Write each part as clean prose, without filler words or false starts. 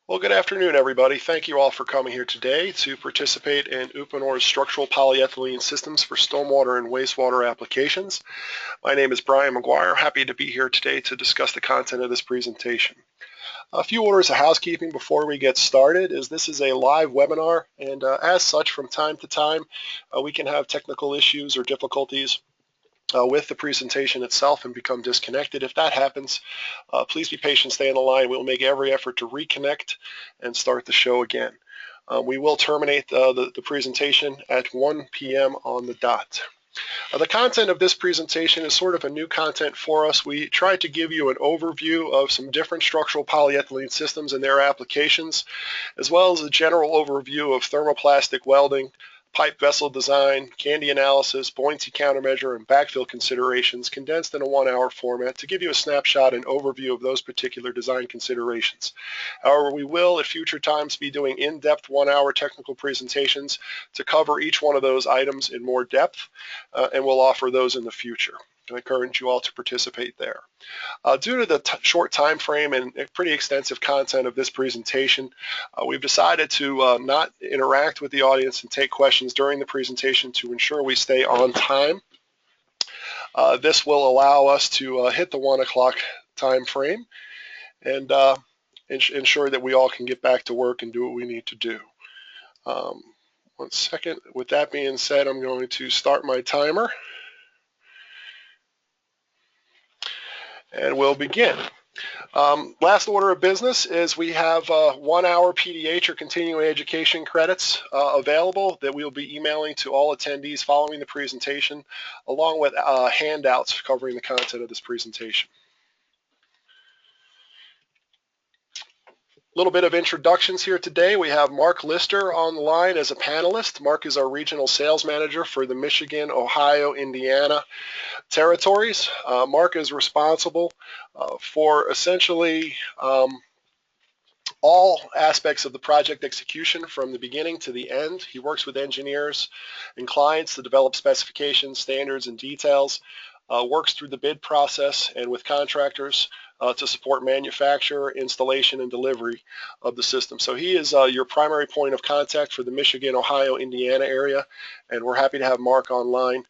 Well, good afternoon, everybody. Thank you all for coming here today to participate in Uponor's structural polyethylene systems for stormwater and wastewater applications. My name is Brian McGuire. Happy to be here today to discuss the content of this presentation. A few orders of housekeeping before we get started is this is a live webinar, and as such, from time to time, we can have technical issues or difficulties with the presentation itself and become disconnected. If that happens, please be patient, stay on the line. We'll make every effort to reconnect and start the show again. We will terminate the presentation at 1 p.m. on the dot. The content of this presentation is sort of a new content for us. We tried to give you an overview of some different structural polyethylene systems and their applications, as well as a general overview of thermoplastic welding, pipe vessel design, candy analysis, buoyancy countermeasure, and backfill considerations condensed in a 1-hour format to give you a snapshot and overview of those particular design considerations. However, we will at future times be doing in-depth 1-hour technical presentations to cover each one of those items in more depth, and we'll offer those in the future. I encourage you all to participate there. Due to the short time frame and pretty extensive content of this presentation, we've decided to not interact with the audience and take questions during the presentation to ensure we stay on time. This will allow us to hit the 1 o'clock time frame and ensure that we all can get back to work and do what we need to do. 1 second. With that being said, I'm going to start my timer. And we'll begin. Last order of business is we have 1-hour PDH or continuing education credits available that we'll be emailing to all attendees following the presentation, along with handouts covering the content of this presentation. A little bit of introductions here today. We have Mark Lister on the line as a panelist. Mark is our regional sales manager for the Michigan, Ohio, Indiana territories. Mark is responsible for essentially all aspects of the project execution from the beginning to the end. He works with engineers and clients to develop specifications, standards, and details, works through the bid process and with contractors to support manufacture, installation, and delivery of the system. So he is your primary point of contact for the Michigan, Ohio, Indiana area, and we're happy to have Mark online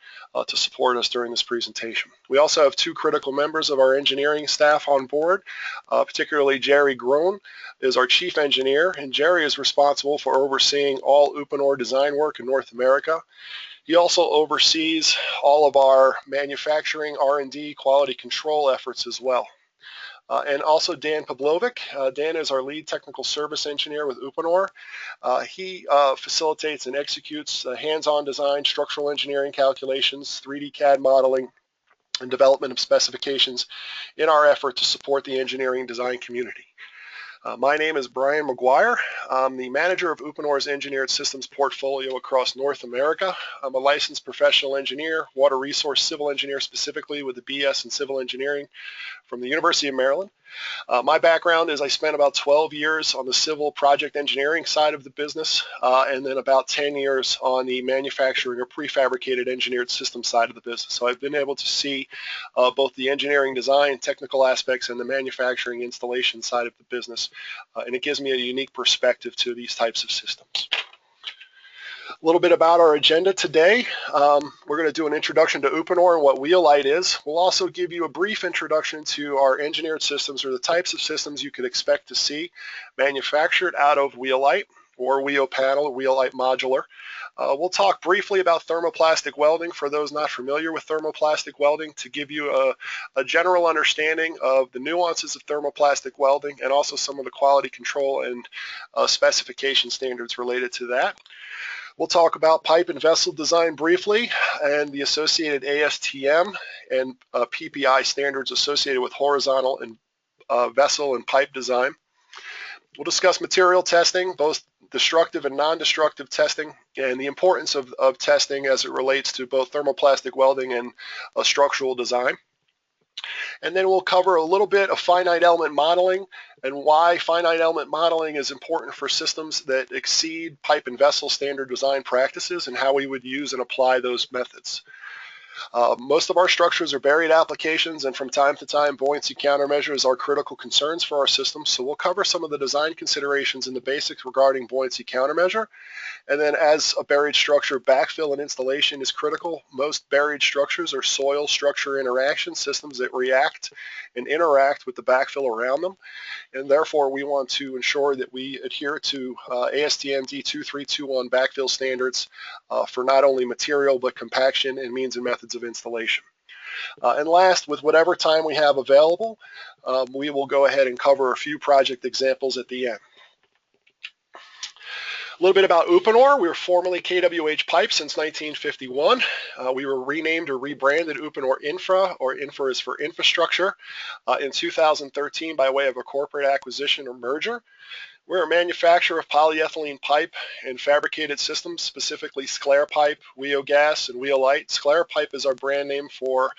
to support us during this presentation. We also have 2 critical members of our engineering staff on board, particularly Jerry Groen is our chief engineer, and Jerry is responsible for overseeing all Uponor design work in North America. He also oversees all of our manufacturing, R&D, quality control efforts as well. And also Dan Pavlovic. Dan is our lead technical service engineer with Uponor. He facilitates and executes hands-on design, structural engineering calculations, 3D CAD modeling, and development of specifications in our effort to support the engineering design community. My name is Brian McGuire. I'm the manager of Uponor's Engineered Systems portfolio across North America. I'm a licensed professional engineer, water resource civil engineer specifically with a BS in civil engineering from the University of Maryland. My background is I spent about 12 years on the civil project engineering side of the business and then about 10 years on the manufacturing or prefabricated engineered system side of the business. So I've been able to see both the engineering design, technical aspects, and the manufacturing installation side of the business. And it gives me a unique perspective to these types of systems. A little bit about our agenda today. We're going to do an introduction to Uponor and what Weholite is. We'll also give you a brief introduction to our engineered systems or the types of systems you could expect to see manufactured out of Weholite or Wehopanel or Weholite modular. We'll talk briefly about thermoplastic welding for those not familiar with thermoplastic welding to give you a general understanding of the nuances of thermoplastic welding and also some of the quality control and specification standards related to that. We'll talk about pipe and vessel design briefly and the associated ASTM and PPI standards associated with horizontal and vessel and pipe design. We'll discuss material testing, both destructive and non-destructive testing, and the importance of testing as it relates to both thermoplastic welding and structural design. And then we'll cover a little bit of finite element modeling and why finite element modeling is important for systems that exceed pipe and vessel standard design practices and how we would use and apply those methods. Most of our structures are buried applications, and from time to time, buoyancy countermeasures are critical concerns for our systems. So we'll cover some of the design considerations and the basics regarding buoyancy countermeasure. And then as a buried structure, backfill and installation is critical. Most buried structures are soil structure interaction systems that react and interact with the backfill around them. And therefore, we want to ensure that we adhere to ASTM D2321 backfill standards for not only material, but compaction and means and methods of installation. And last, with whatever time we have available, we will go ahead and cover a few project examples at the end. A little bit about Uponor. We were formerly KWH Pipe since 1951. We were renamed or rebranded Uponor Infra, or Infra is for infrastructure, in 2013 by way of a corporate acquisition or merger. We're a manufacturer of polyethylene pipe and fabricated systems, specifically Sclairpipe, Wehogas, and Weholite. Sclairpipe is our brand name for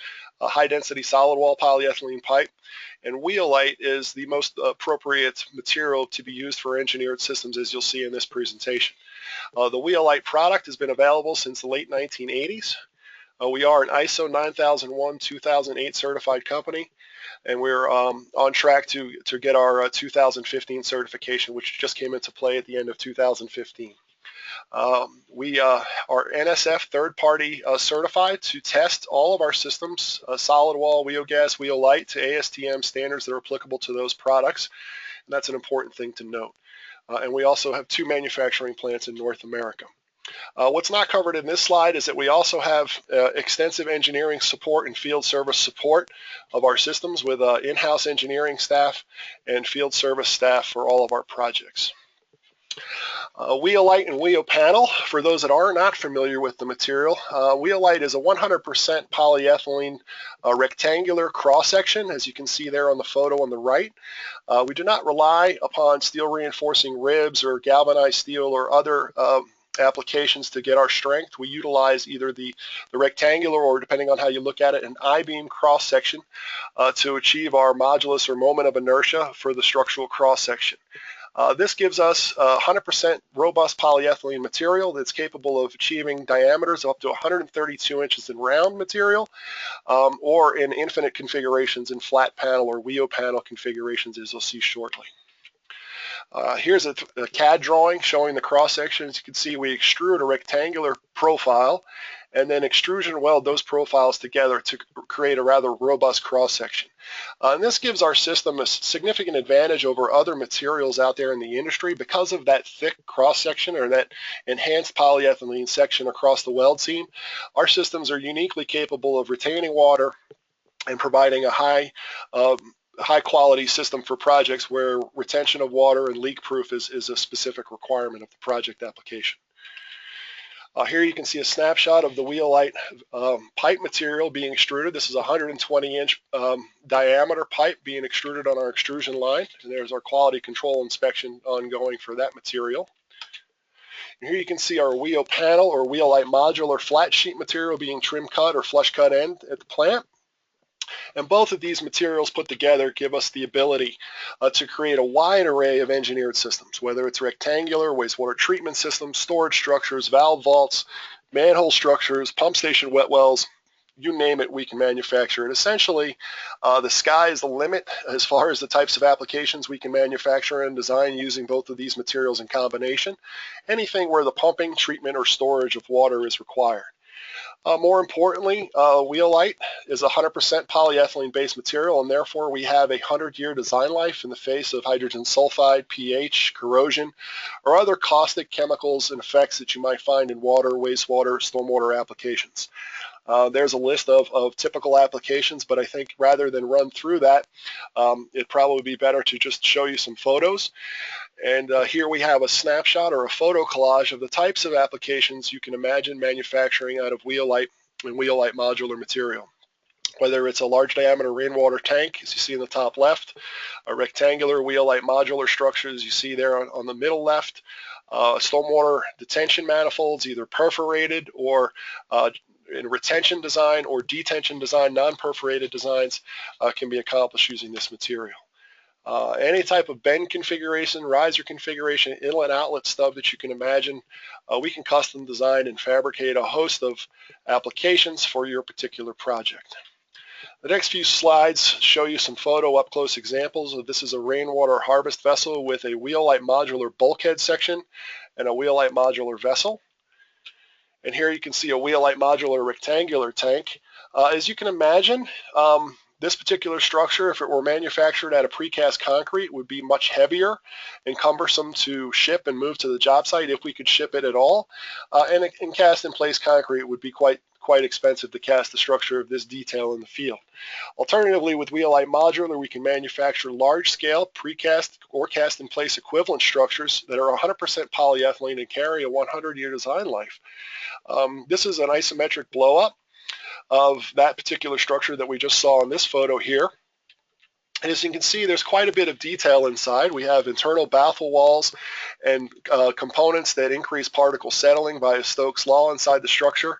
high-density solid wall polyethylene pipe, and Weholite is the most appropriate material to be used for engineered systems, as you'll see in this presentation. The Weholite product has been available since the late 1980s. We are an ISO 9001-2008 certified company, and we're on track to get our 2015 certification, which just came into play at the end of 2015. We are NSF third-party certified to test all of our systems, solid wall, Wehogas, Weholite, to ASTM standards that are applicable to those products. And that's an important thing to note. And we also have 2 manufacturing plants in North America. What's not covered in this slide is that we also have extensive engineering support and field service support of our systems with in-house engineering staff and field service staff for all of our projects. Weholite and Wehopanel, for those that are not familiar with the material, Weholite is a 100% polyethylene rectangular cross-section, as you can see there on the photo on the right. We do not rely upon steel reinforcing ribs or galvanized steel or other applications to get our strength. We utilize either the rectangular, or depending on how you look at it, an I-beam cross-section to achieve our modulus or moment of inertia for the structural cross-section. This gives us 100% robust polyethylene material that's capable of achieving diameters of up to 132 inches in round material, or in infinite configurations in flat panel or Wehopanel configurations, as you'll see shortly. Here's a CAD drawing showing the cross-section. As you can see, we extrude a rectangular profile and then extrusion weld those profiles together to create a rather robust cross-section. And this gives our system a significant advantage over other materials out there in the industry because of that thick cross-section, or that enhanced polyethylene section across the weld seam. Our systems are uniquely capable of retaining water and providing a high quality system for projects where retention of water and leak proof is a specific requirement of the project application. Here you can see a snapshot of the Weholite pipe material being extruded. This is a 120-inch diameter pipe being extruded on our extrusion line, and there's our quality control inspection ongoing for that material. And here you can see our Wehopanel or Weholite modular flat sheet material being trim cut or flush cut end at the plant. And both of these materials put together give us the ability to create a wide array of engineered systems, whether it's rectangular, wastewater treatment systems, storage structures, valve vaults, manhole structures, pump station wet wells, you name it, we can manufacture it. Essentially, the sky is the limit as far as the types of applications we can manufacture and design using both of these materials in combination. Anything where the pumping, treatment, or storage of water is required. More importantly, Weholite is a 100% polyethylene-based material, and therefore we have a 100-year design life in the face of hydrogen sulfide, pH, corrosion, or other caustic chemicals and effects that you might find in water, wastewater, stormwater applications. There's a list of typical applications, but I think rather than run through that, it'd probably be better to just show you some photos. And here we have a snapshot or a photo collage of the types of applications you can imagine manufacturing out of Weholite and Weholite modular material. Whether it's a large diameter rainwater tank, as you see in the top left, a rectangular Weholite modular structure, as you see there on the middle left, stormwater detention manifolds, either perforated or in retention design or detention design, non-perforated designs can be accomplished using this material. Any type of bend configuration, riser configuration, inlet outlet stub that you can imagine, we can custom design and fabricate a host of applications for your particular project. The next few slides show you some photo up-close examples. This is a rainwater harvest vessel with a Weholite modular bulkhead section and a Weholite modular vessel. And here you can see a Weholite modular rectangular tank. As you can imagine, this particular structure, if it were manufactured out of precast concrete, would be much heavier and cumbersome to ship and move to the job site if we could ship it at all. And in cast-in-place concrete would be quite expensive to cast the structure of this detail in the field. Alternatively, with Weholite modular, we can manufacture large-scale precast or cast-in-place equivalent structures that are 100% polyethylene and carry a 100-year design life. This is an isometric blow-up of that particular structure that we just saw in this photo here. And as you can see, there's quite a bit of detail inside. We have internal baffle walls and components that increase particle settling via Stokes' law inside the structure.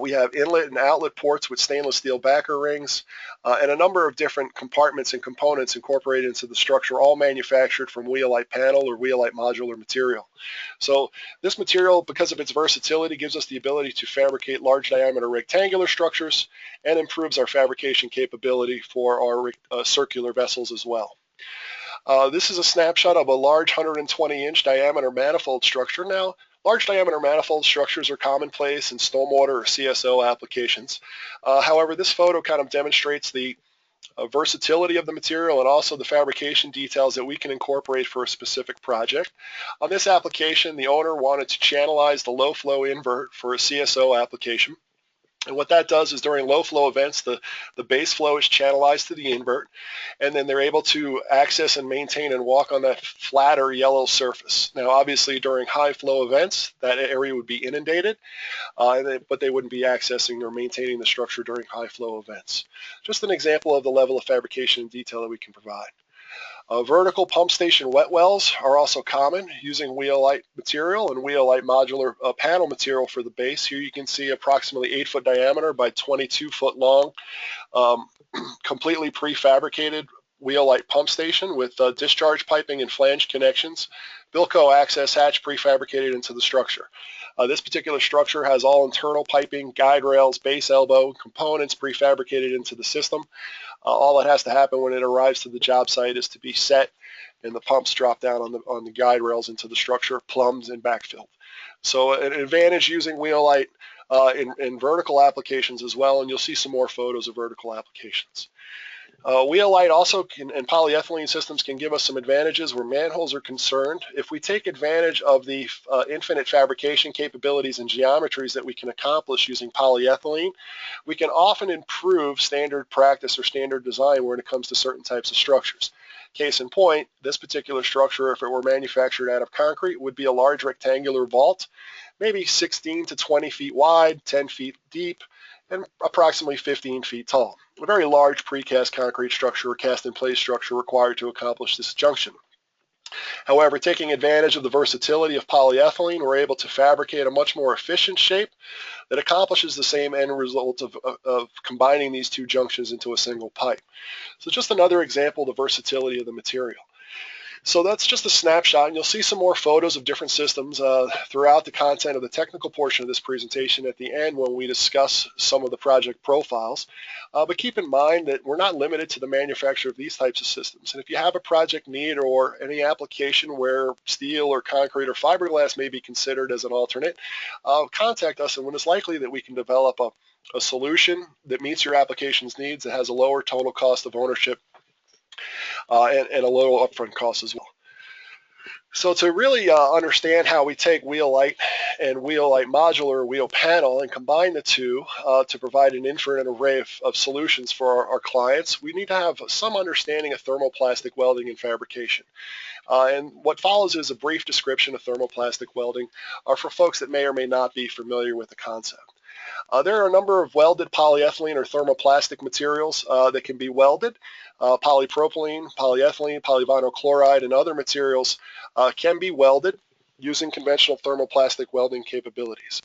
We have inlet and outlet ports with stainless steel backer rings and a number of different compartments and components incorporated into the structure, all manufactured from Weholite panel or Weholite modular material. So this material, because of its versatility, gives us the ability to fabricate large diameter rectangular structures and improves our fabrication capability for our circular vessels as well. This is a snapshot of a large 120-inch diameter manifold structure. Now, large diameter manifold structures are commonplace in stormwater or CSO applications. However, this photo kind of demonstrates the versatility of the material and also the fabrication details that we can incorporate for a specific project. On this application, the owner wanted to channelize the low flow invert for a CSO application. And what that does is during low flow events, the base flow is channelized to the invert, and then they're able to access and maintain and walk on that flatter yellow surface. Now, obviously, during high flow events, that area would be inundated, but they wouldn't be accessing or maintaining the structure during high flow events. Just an example of the level of fabrication and detail that we can provide. Vertical pump station wet wells are also common, using Weholite material and Weholite modular panel material for the base. Here you can see approximately 8-foot diameter by 22-foot long, completely prefabricated Weholite pump station with discharge piping and flange connections, Bilco access hatch prefabricated into the structure. This particular structure has all internal piping, guide rails, base elbow, components prefabricated into the system. All that has to happen when it arrives to the job site is to be set, and the pumps drop down on the guide rails into the structure, plumbed and backfilled. So an advantage using Weholite in vertical applications as well, and you'll see some more photos of vertical applications. Weholite also and polyethylene systems can give us some advantages where manholes are concerned. If we take advantage of the infinite fabrication capabilities and geometries that we can accomplish using polyethylene, we can often improve standard practice or standard design when it comes to certain types of structures. Case in point, this particular structure, if it were manufactured out of concrete, would be a large rectangular vault, maybe 16 to 20 feet wide, 10 feet deep, and approximately 15 feet tall. A very large precast concrete structure or cast-in-place structure required to accomplish this junction. However, taking advantage of the versatility of polyethylene, we're able to fabricate a much more efficient shape that accomplishes the same end result of combining these two junctions into a single pipe. So just another example of the versatility of the material. So that's just a snapshot, and you'll see some more photos of different systems throughout the content of the technical portion of this presentation at the end when we discuss some of the project profiles. But keep in mind that we're not limited to the manufacture of these types of systems. And if you have a project need or any application where steel or concrete or fiberglass may be considered as an alternate, contact us, and when it's likely that we can develop a solution that meets your application's needs, that has a lower total cost of ownership and a low upfront cost as well. So to really understand how we take Weholite and Weholite modular or Wehopanel and combine the two to provide an infinite array of solutions for our clients, we need to have some understanding of thermoplastic welding and fabrication. And what follows is a brief description of thermoplastic welding for folks that may or may not be familiar with the concept. There are a number of welded polyethylene or thermoplastic materials that can be welded. Polypropylene, polyethylene, polyvinyl chloride, and other materials can be welded using conventional thermoplastic welding capabilities.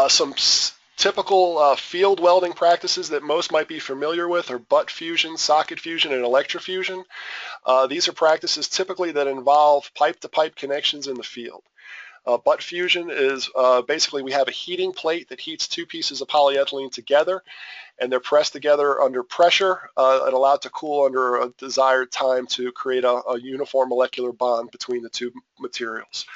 Some Typical field welding practices that most might be familiar with are butt fusion, socket fusion, and electrofusion. These are practices typically that involve pipe-to-pipe connections in the field. Butt fusion is basically we have a heating plate that heats two pieces of polyethylene together, and they're pressed together under pressure and allowed to cool under a desired time to create a uniform molecular bond between the two materials.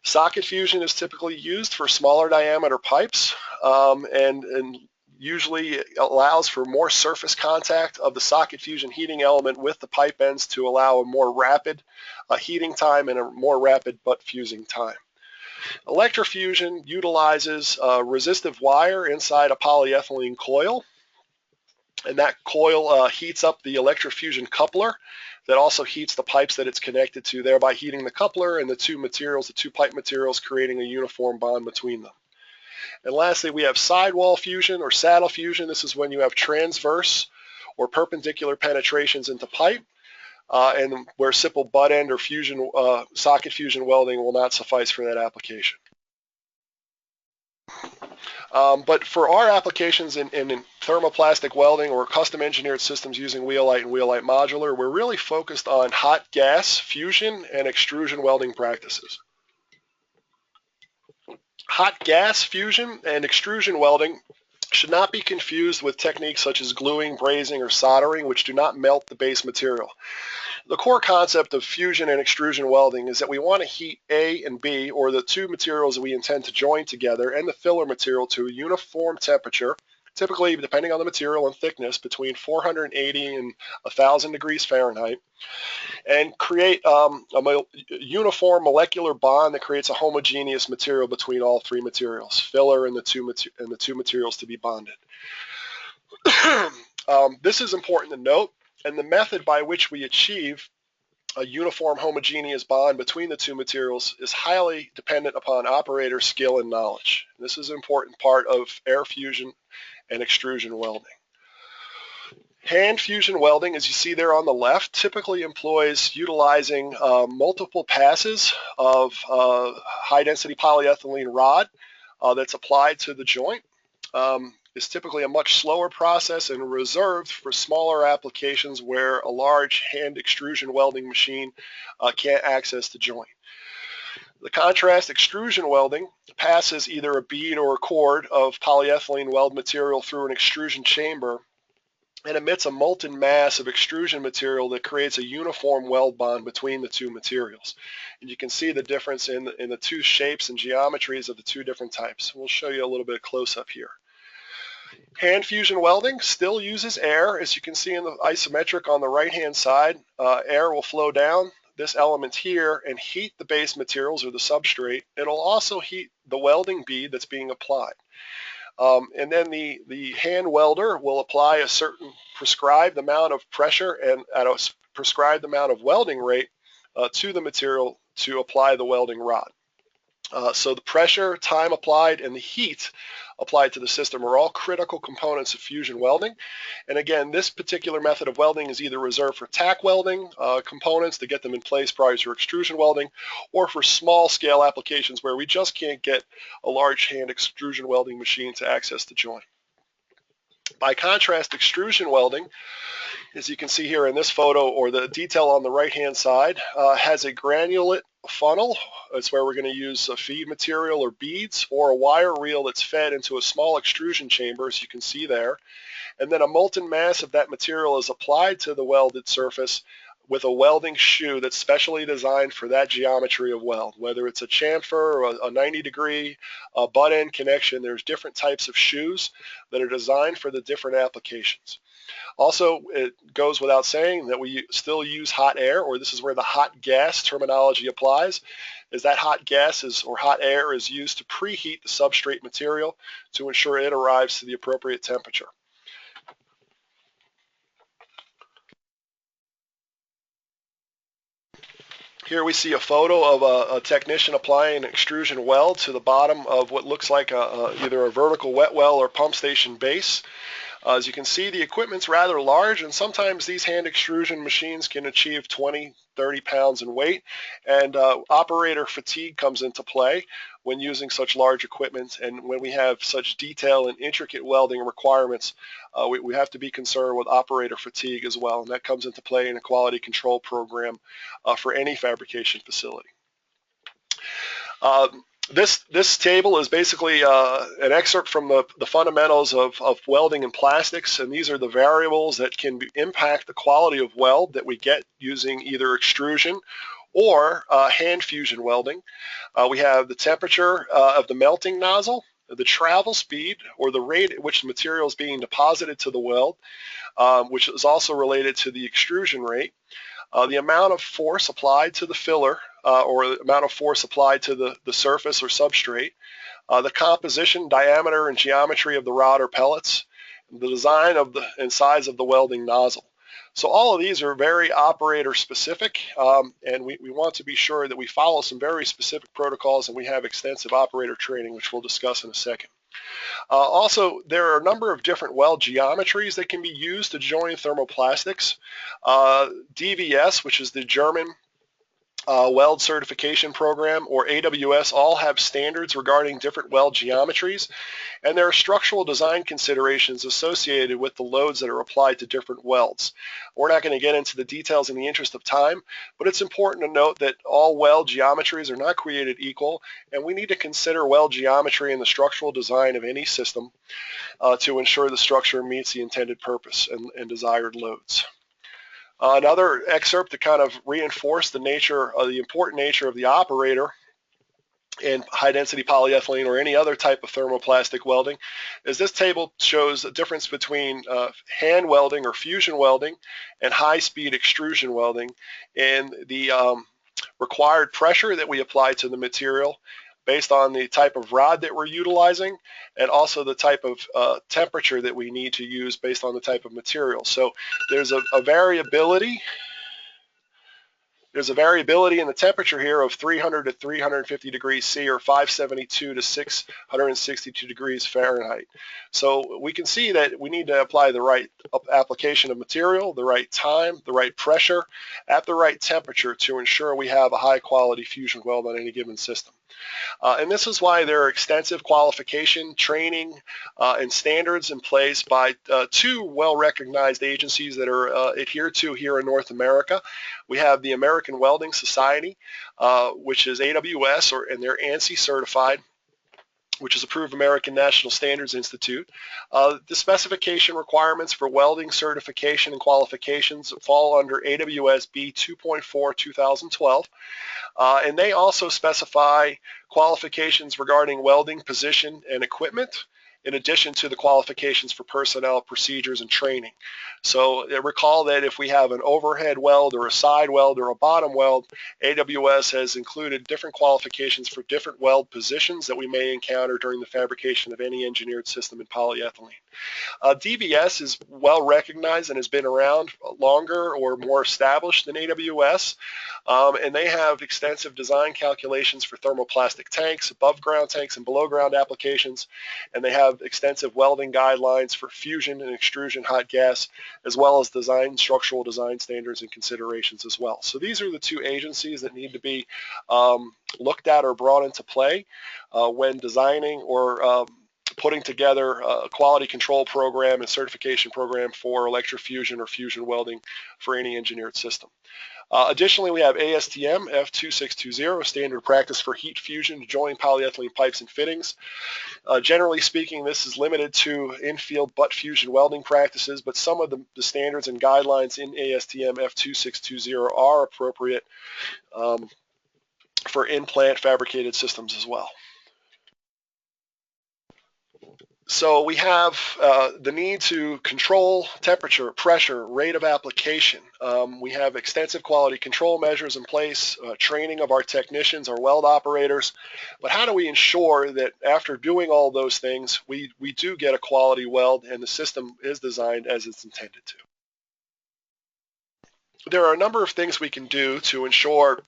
Socket fusion is typically used for smaller diameter pipes and usually allows for more surface contact of the socket fusion heating element with the pipe ends to allow a more rapid heating time and a more rapid butt fusing time. Electrofusion utilizes resistive wire inside a polyethylene coil, and that coil heats up the electrofusion coupler that also heats the pipes that it's connected to, thereby heating the coupler and the two pipe materials, creating a uniform bond between them. And lastly, we have sidewall fusion or saddle fusion. This is when you have transverse or perpendicular penetrations into pipe, and where simple butt end or fusion, socket fusion welding will not suffice for that application. But for our applications in thermoplastic welding or custom engineered systems using Weholite and Weholite modular, we're really focused on hot gas fusion and extrusion welding practices. Hot gas fusion and extrusion welding should not be confused with techniques such as gluing, brazing, or soldering, which do not melt the base material. The core concept of fusion and extrusion welding is that we want to heat A and B, or the two materials that we intend to join together, and the filler material to a uniform temperature, typically depending on the material and thickness, between 480 and 1,000 degrees Fahrenheit, and create a uniform molecular bond that creates a homogeneous material between all three materials, filler and the two materials to be bonded. This is important to note, and the method by which we achieve a uniform homogeneous bond between the two materials is highly dependent upon operator skill and knowledge. This is an important part of air fusion and extrusion welding. Hand fusion welding, as you see there on the left, typically employs utilizing multiple passes of high-density polyethylene rod that's applied to the joint. Is typically a much slower process and reserved for smaller applications where a large hand extrusion welding machine can't access the joint. The contrast extrusion welding passes either a bead or a cord of polyethylene weld material through an extrusion chamber and emits a molten mass of extrusion material that creates a uniform weld bond between the two materials. And you can see the difference in the two shapes and geometries of the two different types. We'll show you a little bit close up here. Hand fusion welding still uses air. As you can see in the isometric on the right-hand side, air will flow down this element here and heat the base materials or the substrate. It'll also heat the welding bead that's being applied. And then the hand welder will apply a certain prescribed amount of pressure and at a prescribed amount of welding rate to the material to apply the welding rod. So the pressure, time applied, and the heat applied to the system are all critical components of fusion welding. And again, this particular method of welding is either reserved for tack welding components to get them in place prior to extrusion welding, or for small scale applications where we just can't get a large hand extrusion welding machine to access the joint. By contrast, extrusion welding, as you can see here in this photo, or the detail on the right-hand side, has a granulate funnel. That's where we're going to use a feed material or beads, or a wire reel that's fed into a small extrusion chamber, as you can see there. And then a molten mass of that material is applied to the welded surface with a welding shoe that's specially designed for that geometry of weld. Whether it's a chamfer or a 90-degree butt end connection, there's different types of shoes that are designed for the different applications. Also, it goes without saying that we still use hot air, or this is where the hot gas terminology applies, is that hot gas or hot air is used to preheat the substrate material to ensure it arrives to the appropriate temperature. Here we see a photo of a technician applying an extrusion weld to the bottom of what looks like either a vertical wet well or pump station base. As you can see, the equipment's rather large, and sometimes these hand extrusion machines can achieve 20, 30 pounds in weight, and operator fatigue comes into play when using such large equipment, and when we have such detailed and intricate welding requirements, we have to be concerned with operator fatigue as well, and that comes into play in a quality control program for any fabrication facility. This table is basically an excerpt from the fundamentals of welding and plastics, and these are the variables that can impact the quality of weld that we get using either extrusion or hand fusion welding. We have the temperature of the melting nozzle, the travel speed, or the rate at which the material is being deposited to the weld, which is also related to the extrusion rate. The amount of force applied to the filler, or the amount of force applied to the surface or substrate, the composition, diameter, and geometry of the rod or pellets, the design of and size of the welding nozzle. So all of these are very operator specific, and we want to be sure that we follow some very specific protocols, and we have extensive operator training, which we'll discuss in a second. Also, there are a number of different weld geometries that can be used to join thermoplastics. DVS, which is the German weld certification program, or AWS, all have standards regarding different weld geometries, and there are structural design considerations associated with the loads that are applied to different welds. We're not going to get into the details in the interest of time, but it's important to note that all weld geometries are not created equal, and we need to consider weld geometry in the structural design of any system to ensure the structure meets the intended purpose and desired loads. Another excerpt to kind of reinforce the important nature of the operator in high-density polyethylene or any other type of thermoplastic welding is this table shows a difference between hand welding or fusion welding and high-speed extrusion welding and the required pressure that we apply to the material based on the type of rod that we're utilizing, and also the type of temperature that we need to use based on the type of material. So there's a variability. There's a variability in the temperature here of 300 to 350 degrees C, or 572 to 662 degrees Fahrenheit. So we can see that we need to apply the right application of material, the right time, the right pressure, at the right temperature to ensure we have a high quality fusion weld on any given system. And this is why there are extensive qualification, training, and standards in place by two well-recognized agencies that are adhered to here in North America. We have the American Welding Society, which is AWS, and they're ANSI certified, which is Approved American National Standards Institute. The specification requirements for welding certification and qualifications fall under AWS B 2.4 2012. And they also specify qualifications regarding welding position and equipment, in addition to the qualifications for personnel, procedures, and training. So recall that if we have an overhead weld or a side weld or a bottom weld, AWS has included different qualifications for different weld positions that we may encounter during the fabrication of any engineered system in polyethylene. DVS is well recognized and has been around longer or more established than AWS, and they have extensive design calculations for thermoplastic tanks, above ground tanks, and below ground applications, and they have extensive welding guidelines for fusion and extrusion hot gas, as well as structural design standards and considerations as well. So these are the two agencies that need to be looked at or brought into play when designing or putting together a quality control program and certification program for electrofusion or fusion welding for any engineered system. Additionally, we have ASTM F2620, standard practice for heat fusion to join polyethylene pipes and fittings. Generally speaking, this is limited to in-field butt fusion welding practices, but some of the standards and guidelines in ASTM F2620 are appropriate for in-plant fabricated systems as well. So we have the need to control temperature, pressure, rate of application. We have extensive quality control measures in place, training of our technicians, our weld operators. But how do we ensure that after doing all those things, we do get a quality weld and the system is designed as it's intended to? There are a number of things we can do to ensure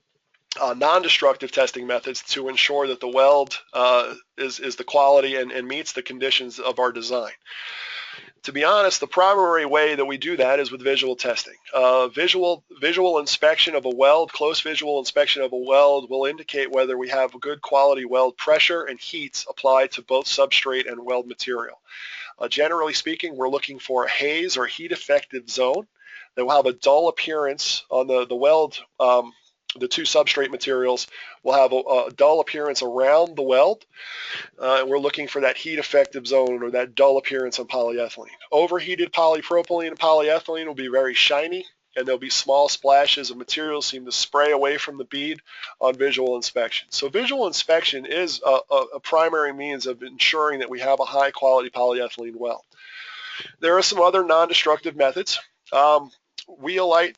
non-destructive testing methods to ensure that the weld is the quality and meets the conditions of our design. To be honest, the primary way that we do that is with visual testing. Visual inspection of a weld, close visual inspection of a weld will indicate whether we have a good quality weld pressure and heats applied to both substrate and weld material. Generally speaking, we're looking for a haze or heat effective zone that will have a dull appearance on the weld. The two substrate materials will have a dull appearance around the weld. And we're looking for that heat effective zone or that dull appearance on polyethylene. Overheated polypropylene and polyethylene will be very shiny, and there'll be small splashes of material seem to spray away from the bead on visual inspection. So visual inspection is a primary means of ensuring that we have a high quality polyethylene weld. There are some other non-destructive methods. Weholite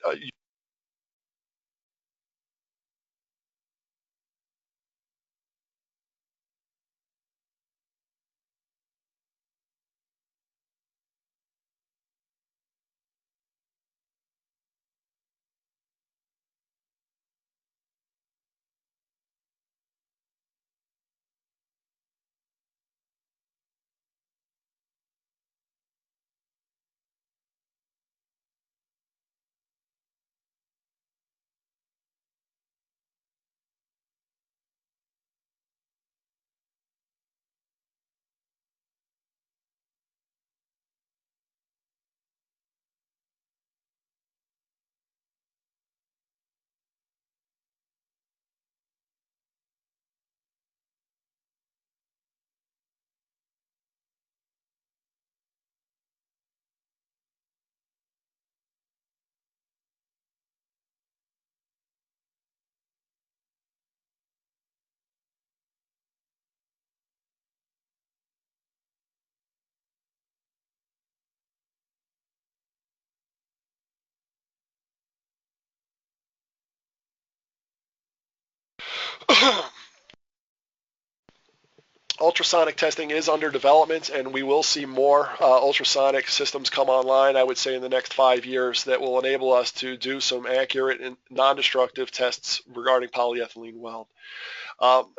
ultrasonic testing is under development, and we will see more ultrasonic systems come online, I would say, in the next 5 years that will enable us to do some accurate and non-destructive tests regarding polyethylene weld.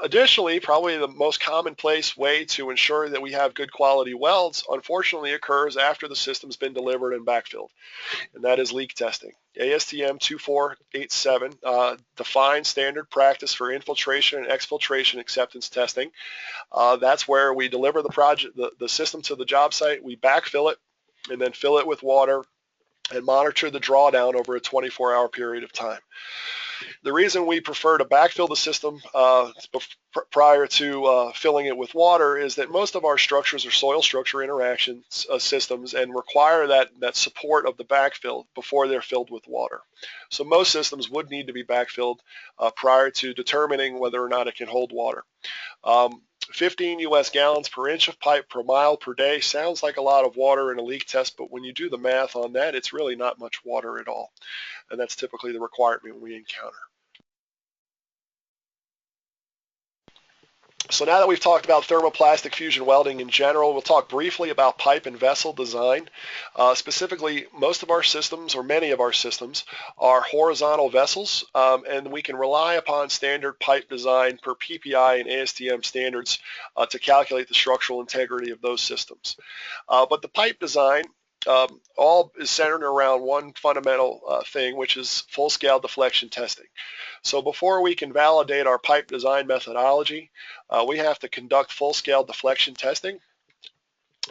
Additionally, probably the most commonplace way to ensure that we have good quality welds, unfortunately, occurs after the system's been delivered and backfilled, and that is leak testing. ASTM 2487 defines standard practice for infiltration and exfiltration acceptance testing. That's where we deliver the system to the job site, we backfill it, and then fill it with water and monitor the drawdown over a 24-hour period of time. The reason we prefer to backfill the system prior to filling it with water is that most of our structures are soil structure interaction systems and require that support of the backfill before they're filled with water. So most systems would need to be backfilled prior to determining whether or not it can hold water. 15 US gallons per inch of pipe per mile per day sounds like a lot of water in a leak test, but when you do the math on that, it's really not much water at all. And that's typically the requirement we encounter. So now that we've talked about thermoplastic fusion welding in general, we'll talk briefly about pipe and vessel design. Specifically, most of our systems, or many of our systems, are horizontal vessels, and we can rely upon standard pipe design per PPI and ASTM standards to calculate the structural integrity of those systems. But the pipe design all is centered around one fundamental thing, which is full-scale deflection testing. So before we can validate our pipe design methodology, we have to conduct full-scale deflection testing.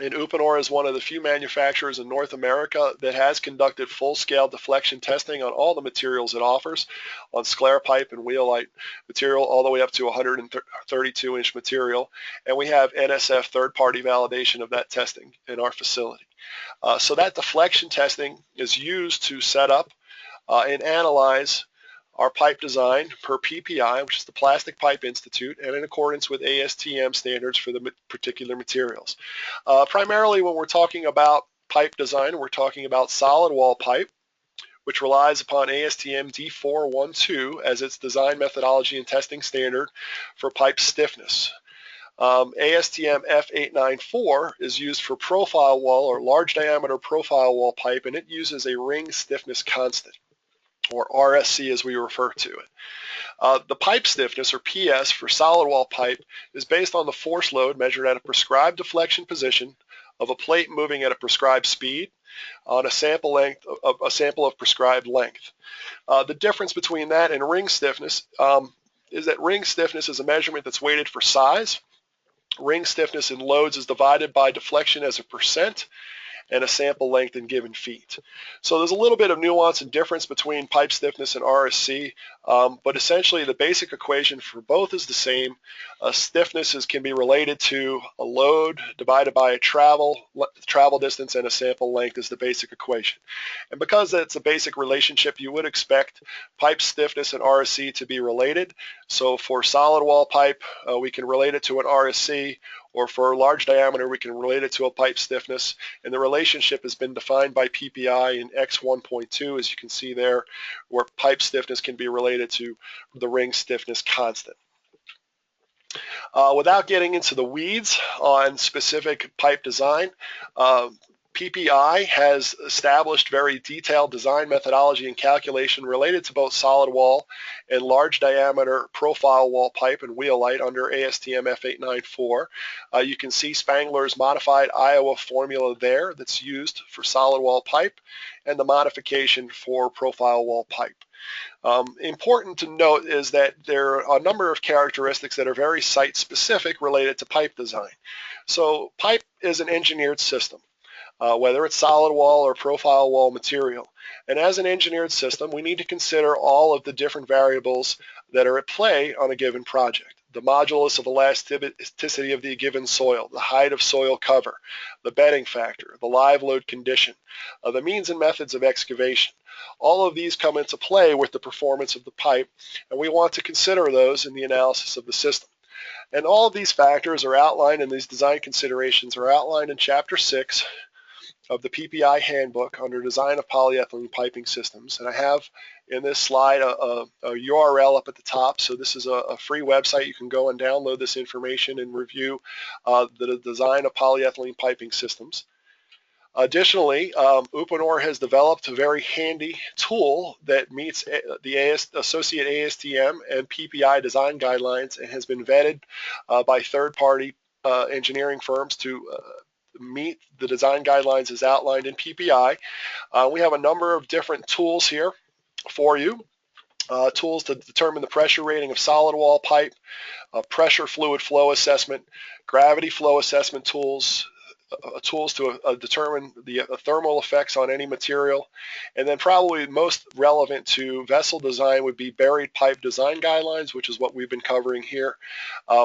And Uponor is one of the few manufacturers in North America that has conducted full-scale deflection testing on all the materials it offers, on Sclairpipe and Weholite material all the way up to 132-inch material. And we have NSF third-party validation of that testing in our facility. So that deflection testing is used to set up and analyze our pipe design per PPI, which is the Plastic Pipe Institute, and in accordance with ASTM standards for the particular materials. Primarily when we're talking about pipe design, we're talking about solid wall pipe, which relies upon ASTM D412 as its design methodology and testing standard for pipe stiffness. ASTM F894 is used for profile wall or large diameter profile wall pipe, and it uses a ring stiffness constant, or RSC as we refer to it. The pipe stiffness, or PS, for solid wall pipe is based on the force load measured at a prescribed deflection position of a plate moving at a prescribed speed on a sample of prescribed length. The difference between that and ring stiffness is that ring stiffness is a measurement that's weighted for size. Ring stiffness in loads is divided by deflection as a percent and a sample length in given feet. So there's a little bit of nuance and difference between pipe stiffness and RSC, but essentially the basic equation for both is the same. Stiffness can be related to a load divided by a travel distance, and a sample length is the basic equation. And because that's a basic relationship, you would expect pipe stiffness and RSC to be related. So for solid wall pipe, we can relate it to an RSC, or for a large diameter, we can relate it to a pipe stiffness. And the relationship has been defined by PPI in X1.2, as you can see there, where pipe stiffness can be related to the ring stiffness constant. Without getting into the weeds on specific pipe design, PPI has established very detailed design methodology and calculation related to both solid wall and large diameter profile wall pipe and Weholite under ASTM F894. You can see Spangler's modified Iowa formula there that's used for solid wall pipe, and the modification for profile wall pipe. Important to note is that there are a number of characteristics that are very site specific related to pipe design. So pipe is an engineered system. Whether it's solid wall or profile wall material. And as an engineered system, we need to consider all of the different variables that are at play on a given project. The modulus of elasticity of the given soil, the height of soil cover, the bedding factor, the live load condition, the means and methods of excavation. All of these come into play with the performance of the pipe, and we want to consider those in the analysis of the system. And all of these factors are outlined, and these design considerations are outlined in Chapter 6 of the PPI handbook under design of polyethylene piping systems. And I have in this slide a URL up at the top. So this is a free website. You can go and download this information and review the design of polyethylene piping systems. Additionally, Uponor has developed a very handy tool that meets the associate ASTM and PPI design guidelines and has been vetted by third-party engineering firms to meet the design guidelines as outlined in PPI. We have a number of different tools here for you. Tools to determine the pressure rating of solid wall pipe, pressure fluid flow assessment, gravity flow assessment tools, tools to determine the thermal effects on any material, and then probably most relevant to vessel design would be buried pipe design guidelines, which is what we've been covering here,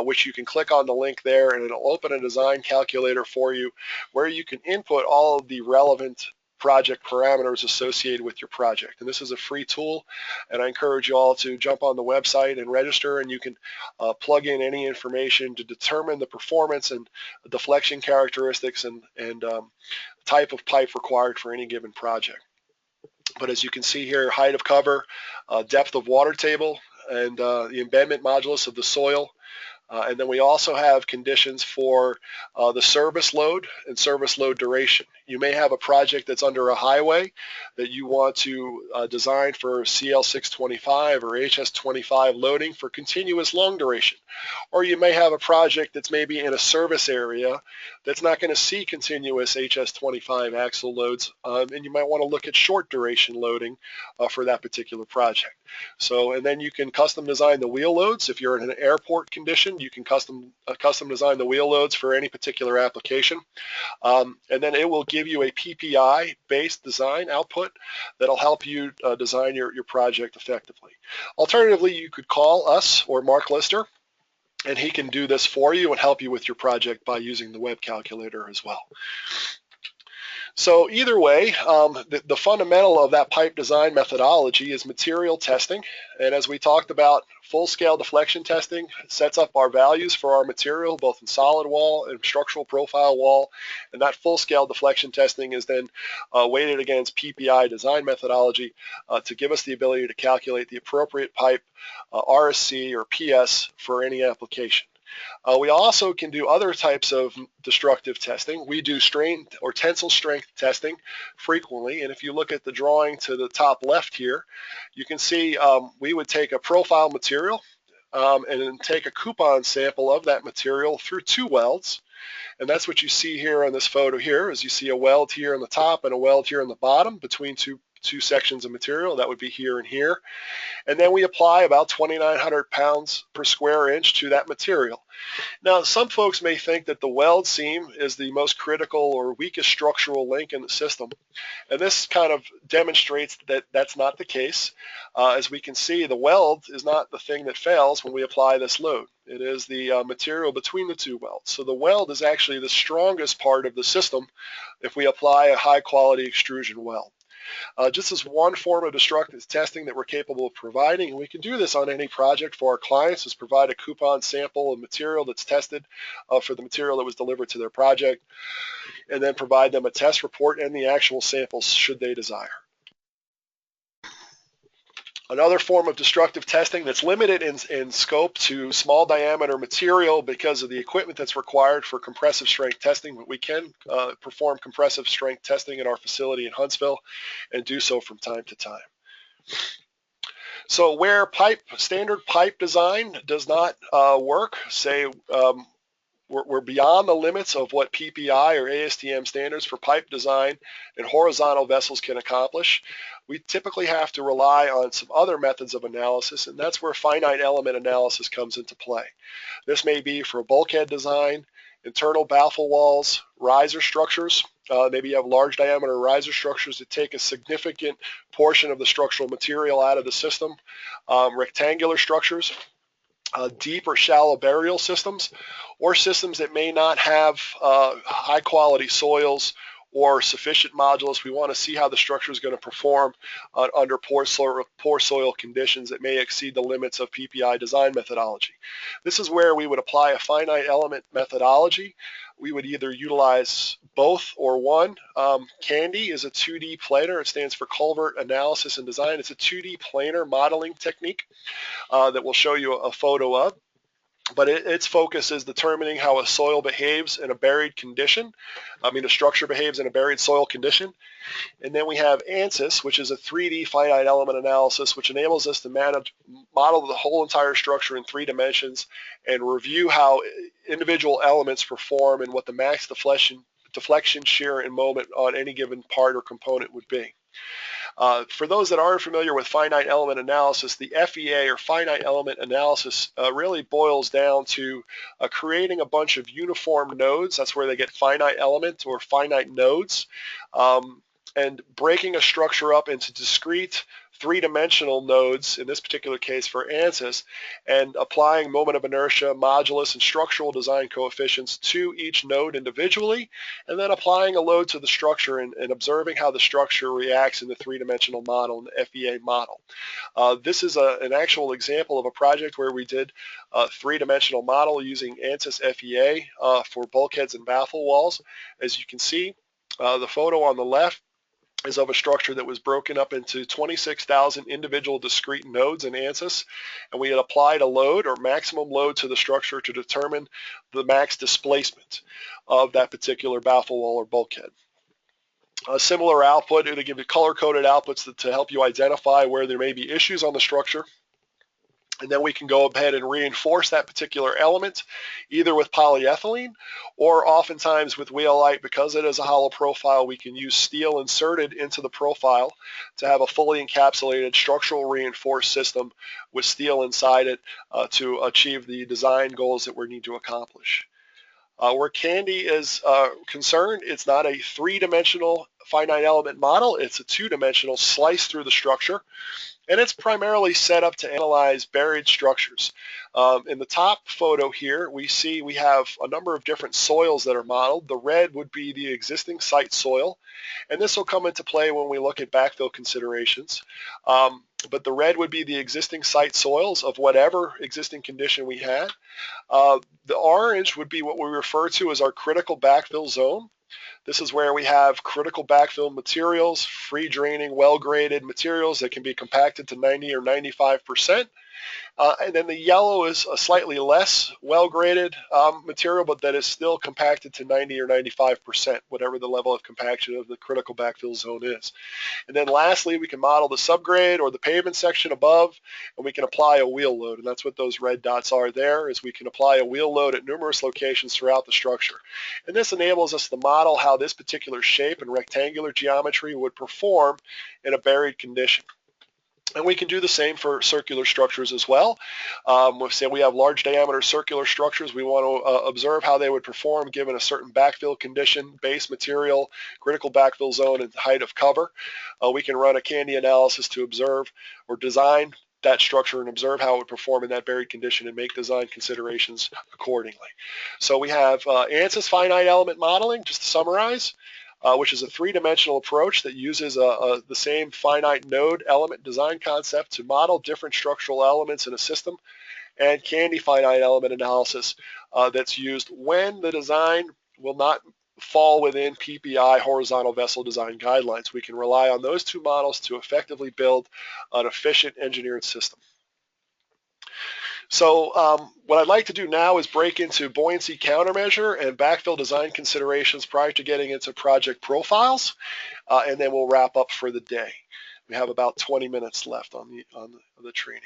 which you can click on the link there and it'll open a design calculator for you where you can input all of the relevant project parameters associated with your project. And this is a free tool, and I encourage you all to jump on the website and register, and you can plug in any information to determine the performance and deflection characteristics and type of pipe required for any given project. But as you can see here, height of cover, depth of water table, and the embedment modulus of the soil. And then we also have conditions for the service load and service load duration. You may have a project that's under a highway that you want to design for CL625 or HS25 loading for continuous long duration. Or you may have a project that's maybe in a service area that's not going to see continuous HS25 axle loads, and you might want to look at short duration loading for that particular project. So, and then you can custom design the wheel loads. If you're in an airport condition, you can custom design the wheel loads for any particular application. And then it will give you a PPI based design output that'll help you design your project effectively. Alternatively, you could call us or Mark Lister, and he can do this for you and help you with your project by using the web calculator as well. So either way, the fundamental of that pipe design methodology is material testing. And as we talked about, full-scale deflection testing sets up our values for our material, both in solid wall and structural profile wall. And that full-scale deflection testing is then weighted against PPI design methodology to give us the ability to calculate the appropriate pipe RSC or PS for any application. We also can do other types of destructive testing. We do strain or tensile strength testing frequently, and if you look at the drawing to the top left here, you can see we would take a profile material and then take a coupon sample of that material through 2 welds, And that's what you see here on this photo here, is you see a weld here on the top and a weld here on the bottom between two sections of material. That would be here and here. And then we apply about 2,900 pounds per square inch to that material. Now, some folks may think that the weld seam is the most critical or weakest structural link in the system. And this kind of demonstrates that that's not the case. As we can see, the weld is not the thing that fails when we apply this load. It is the material between the two welds. So the weld is actually the strongest part of the system if we apply a high quality extrusion weld. Just as one form of destructive testing that we're capable of providing, and we can do this on any project for our clients, is provide a coupon sample of material that's tested for the material that was delivered to their project, and then provide them a test report and the actual samples should they desire. Another form of destructive testing that's limited in scope to small diameter material because of the equipment that's required for compressive strength testing. But we can perform compressive strength testing at our facility in Huntsville and do so from time to time. So where standard pipe design does not work, say we're beyond the limits of what PPI or ASTM standards for pipe design and horizontal vessels can accomplish, we typically have to rely on some other methods of analysis, and that's where finite element analysis comes into play. This may be for bulkhead design, internal baffle walls, riser structures. Maybe you have large diameter riser structures that take a significant portion of the structural material out of the system, rectangular structures, deep or shallow burial systems, or systems that may not have high quality soils or sufficient modulus. We want to see how the structure is going to perform under poor soil conditions that may exceed the limits of PPI design methodology. This is where we would apply a finite element methodology. We would either utilize both or one. CANDY is a 2D planar. It stands for Culvert Analysis and Design. It's a 2D planar modeling technique that we'll show you a photo of. But its focus is determining how a soil behaves in a buried condition. A structure behaves in a buried soil condition. And then we have ANSYS, which is a 3D finite element analysis, which enables us to model the whole entire structure in 3 dimensions and review how individual elements perform and what the max deflection, shear, and moment on any given part or component would be. For those that aren't familiar with finite element analysis, the FEA or finite element analysis really boils down to creating a bunch of uniform nodes. That's where they get finite element or finite nodes, and breaking a structure up into discrete 3-dimensional nodes, in this particular case for ANSYS, and applying moment of inertia, modulus, and structural design coefficients to each node individually, and then applying a load to the structure and observing how the structure reacts in the 3-dimensional model, in the FEA model. This is an actual example of a project where we did a 3-dimensional model using ANSYS FEA for bulkheads and baffle walls. As you can see, the photo on the left is of a structure that was broken up into 26,000 individual discrete nodes in ANSYS, and we had applied a load or maximum load to the structure to determine the max displacement of that particular baffle wall or bulkhead. A similar output, it'll give you color-coded outputs to help you identify where there may be issues on the structure. And then we can go ahead and reinforce that particular element either with polyethylene or oftentimes with Weholite. Because it is a hollow profile, we can use steel inserted into the profile to have a fully encapsulated structural reinforced system with steel inside it to achieve the design goals that we need to accomplish. Where CANDY is concerned, it's not a 3-dimensional finite element model, it's a 2-dimensional slice through the structure. And it's primarily set up to analyze buried structures. In the top photo here, we have a number of different soils that are modeled. The red would be the existing site soil, and this will come into play when we look at backfill considerations. But the red would be the existing site soils of whatever existing condition we had. The orange would be what we refer to as our critical backfill zone. This is where we have critical backfill materials, free draining, well-graded materials that can be compacted to 90 or 95%. And then the yellow is a slightly less well-graded material, but that is still compacted to 90 or 95%, whatever the level of compaction of the critical backfill zone is. And then lastly, we can model the subgrade or the pavement section above, and we can apply a wheel load. And that's what those red dots are there, is we can apply a wheel load at numerous locations throughout the structure. And this enables us to model how this particular shape and rectangular geometry would perform in a buried condition. And we can do the same for circular structures as well. Say we have large diameter circular structures, we want to observe how they would perform given a certain backfill condition, base material, critical backfill zone, and height of cover. We can run a CANDI analysis to observe or design that structure and observe how it would perform in that buried condition and make design considerations accordingly. So we have ANSYS finite element modeling, just to summarize. Which is a three-dimensional approach that uses the same finite node element design concept to model different structural elements in a system, and CANDI finite element analysis that's used when the design will not fall within PPI horizontal vessel design guidelines. We can rely on those two models to effectively build an efficient engineered system. So what I'd like to do now is break into buoyancy countermeasure and backfill design considerations prior to getting into project profiles, and then we'll wrap up for the day. We have about 20 minutes left on the training.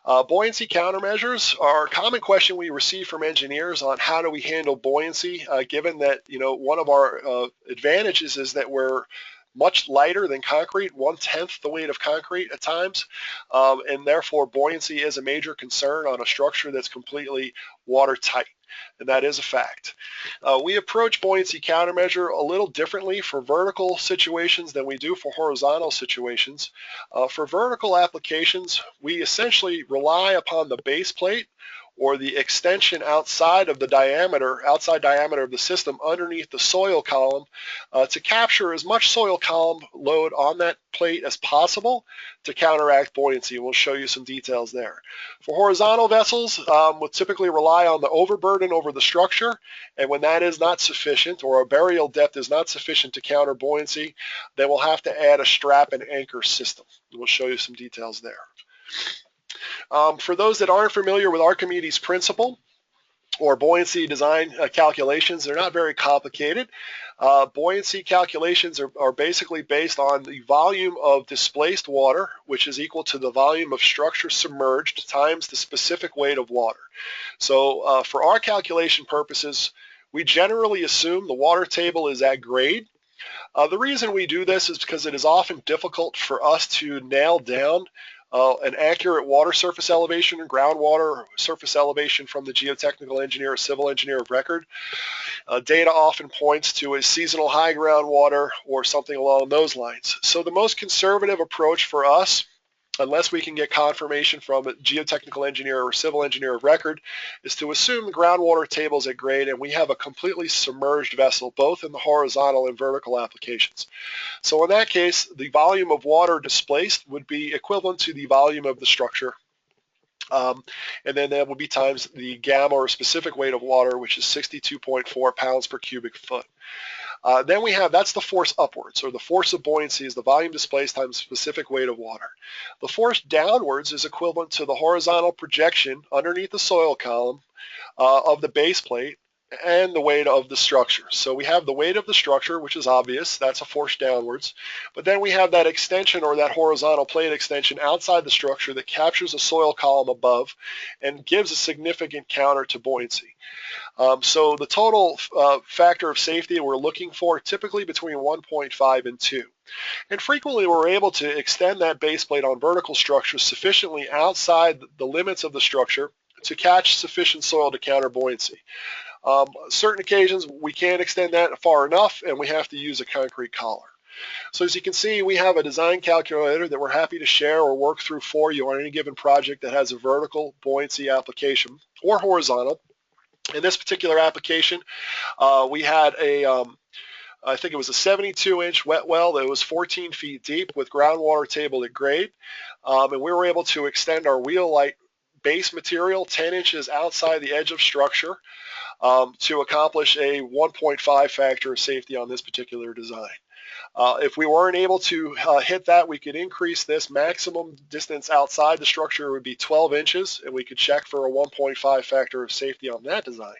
Buoyancy countermeasures are a common question we receive from engineers on how do we handle buoyancy, given that one of our advantages is that we're much lighter than concrete, 1/10 the weight of concrete at times, and therefore buoyancy is a major concern on a structure that's completely watertight, and that is a fact. We approach buoyancy countermeasure a little differently for vertical situations than we do for horizontal situations. For vertical applications, we essentially rely upon the base plate or the extension outside diameter of the system underneath the soil column to capture as much soil column load on that plate as possible to counteract buoyancy. We'll show you some details there. For horizontal vessels, we'll typically rely on the overburden over the structure, and when that is not sufficient or a burial depth is not sufficient to counter buoyancy, then we'll have to add a strap and anchor system. We'll show you some details there. For those that aren't familiar with Archimedes' principle or buoyancy design calculations, they're not very complicated. Buoyancy calculations are basically based on the volume of displaced water, which is equal to the volume of structure submerged times the specific weight of water. So for our calculation purposes, we generally assume the water table is at grade. The reason we do this is because it is often difficult for us to nail down an accurate water surface elevation and groundwater surface elevation from the geotechnical engineer or civil engineer of record. Data often points to a seasonal high groundwater or something along those lines. So the most conservative approach for us, unless we can get confirmation from a geotechnical engineer or civil engineer of record, is to assume the groundwater table is at grade and we have a completely submerged vessel, both in the horizontal and vertical applications. So in that case, the volume of water displaced would be equivalent to the volume of the structure. And then that would be times the gamma or specific weight of water, which is 62.4 pounds per cubic foot. Then we have, that's the force upwards, or the force of buoyancy is the volume displaced times specific weight of water. The force downwards is equivalent to the horizontal projection underneath the soil column of the base plate and the weight of the structure. So we have the weight of the structure, which is obvious, that's a force downwards, but then we have that extension or that horizontal plate extension outside the structure that captures a soil column above and gives a significant counter to buoyancy. So the total factor of safety we're looking for typically between 1.5 and 2. And frequently we're able to extend that base plate on vertical structures sufficiently outside the limits of the structure to catch sufficient soil to counter buoyancy. Certain occasions we can't extend that far enough and we have to use a concrete collar. So as you can see, we have a design calculator that we're happy to share or work through for you on any given project that has a vertical buoyancy application or horizontal. In this particular application, we had I think it was a 72-inch wet well that was 14 feet deep with groundwater table at grade, and we were able to extend our Weholite base material 10 inches outside the edge of structure to accomplish a 1.5 factor of safety on this particular design. If we weren't able to hit that, we could increase this. Maximum distance outside the structure would be 12 inches, and we could check for a 1.5 factor of safety on that design.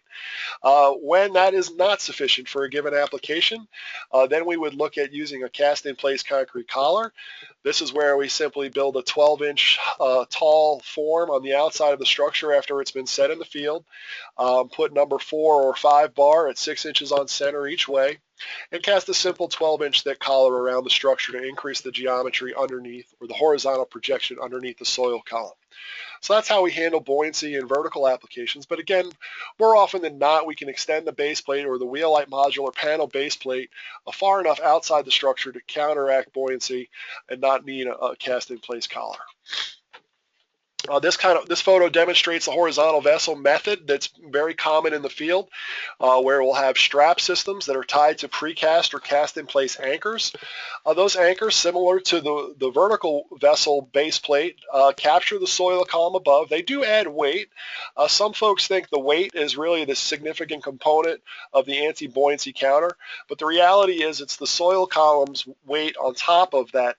When that is not sufficient for a given application, then we would look at using a cast-in-place concrete collar. This is where we simply build a 12-inch tall form on the outside of the structure after it's been set in the field, put number 4 or 5 bar at 6 inches on center each way, and cast a simple 12-inch thick collar around the structure to increase the geometry underneath, or the horizontal projection underneath the soil column. So that's how we handle buoyancy in vertical applications. But again, more often than not, we can extend the base plate or the Weholite modular panel base plate far enough outside the structure to counteract buoyancy and not need a cast-in-place collar. This photo demonstrates the horizontal vessel method that's very common in the field, where we'll have strap systems that are tied to precast or cast-in-place anchors. Those anchors, similar to the vertical vessel base plate, capture the soil column above. They do add weight. Some folks think the weight is really the significant component of the anti-buoyancy counter, but the reality is it's the soil column's weight on top of that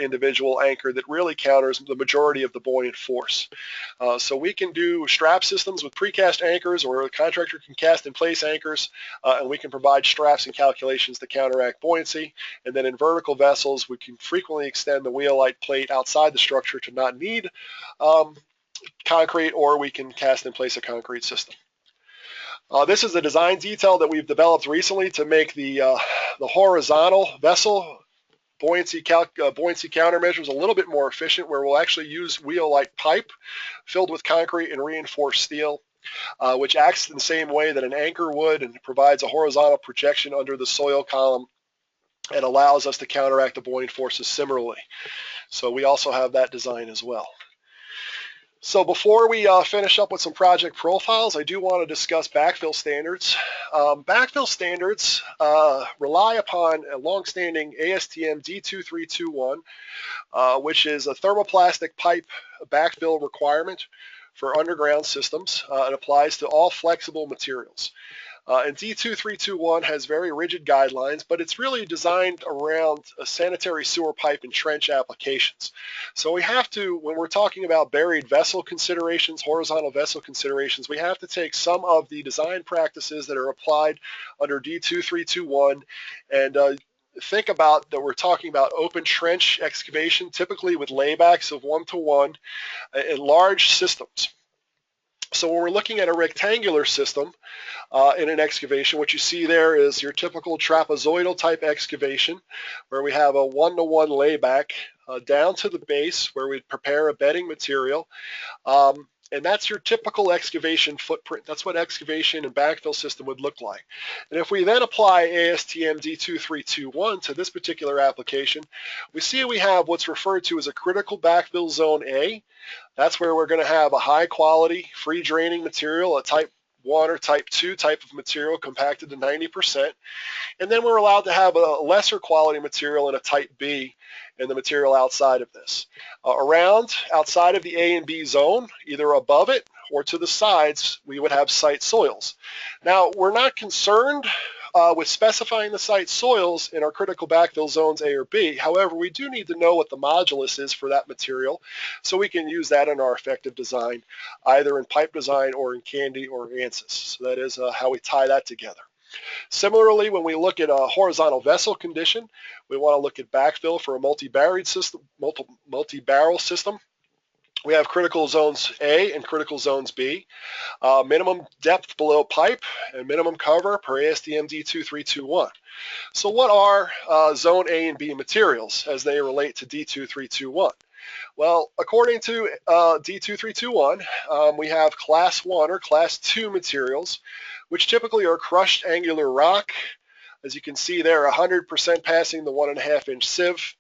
individual anchor that really counters the majority of the buoyant force. So we can do strap systems with precast anchors, or a contractor can cast in place anchors, and we can provide straps and calculations to counteract buoyancy. And then in vertical vessels, we can frequently extend the Weholite plate outside the structure to not need concrete, or we can cast in place a concrete system. This is a design detail that we've developed recently to make the horizontal vessel buoyancy countermeasures a little bit more efficient, where we'll actually use Weholite pipe filled with concrete and reinforced steel, which acts in the same way that an anchor would and provides a horizontal projection under the soil column and allows us to counteract the buoyant forces similarly. So we also have that design as well. So before we finish up with some project profiles, I do want to discuss backfill standards. Backfill standards rely upon a long-standing ASTM D2321, which is a thermoplastic pipe backfill requirement for underground systems. It applies to all flexible materials. And D2321 has very rigid guidelines, but it's really designed around sanitary sewer pipe and trench applications. So we have to, when we're talking about buried vessel considerations, horizontal vessel considerations, we have to take some of the design practices that are applied under D2321 and think about that we're talking about open trench excavation, typically with laybacks of 1-to-1 in large systems. So when we're looking at a rectangular system in an excavation, what you see there is your typical trapezoidal type excavation, where we have a 1-to-1 layback down to the base where we prepare a bedding material. And that's your typical excavation footprint. That's what excavation and backfill system would look like. And if we then apply ASTM D2321 to this particular application, we see we have what's referred to as a critical backfill zone A. That's where we're going to have a high quality, free draining material, a type 1 or type 2 type of material compacted to 90%. And then we're allowed to have a lesser quality material in a type B and the material outside of this. Outside of the A and B zone, either above it or to the sides, we would have site soils. Now, we're not concerned with specifying the site soils in our critical backfill zones A or B. However, we do need to know what the modulus is for that material, so we can use that in our effective design, either in pipe design or in Candy or ANSYS. So that is how we tie that together. Similarly, when we look at a horizontal vessel condition, we want to look at backfill for a multi-barrel system. We have critical zones A and critical zones B, minimum depth below pipe and minimum cover per ASTM D2321. So what are zone A and B materials as they relate to D2321? Well, according to D2321, we have class 1 or class 2 materials, which typically are crushed angular rock. As you can see there, 100% passing the 1.5-inch sieve.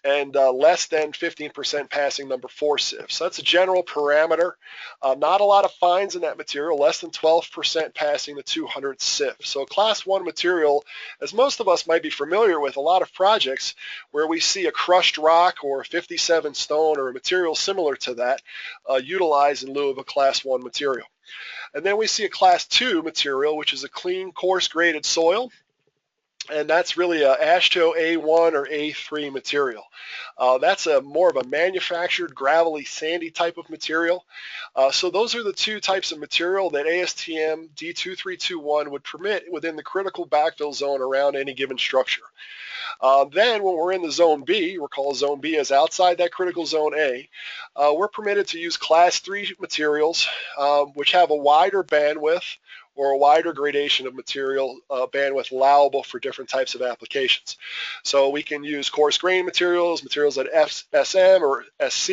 and less than 15% passing number 4 sieve. So that's a general parameter. Not a lot of fines in that material, less than 12% passing the 200 sieve. So a class 1 material, as most of us might be familiar with, a lot of projects where we see a crushed rock or a 57 stone or a material similar to that utilized in lieu of a class 1 material. And then we see a class 2 material, which is a clean, coarse graded soil. And that's really a AASHTO A1 or A3 material. That's more of a manufactured, gravelly, sandy type of material. So those are the two types of material that ASTM D2321 would permit within the critical backfill zone around any given structure. Then when we're in the zone B, recall zone B is outside that critical zone A, we're permitted to use class 3 materials which have a wider bandwidth or a wider gradation of material bandwidth allowable for different types of applications. So we can use coarse grain materials, materials at SM or SC.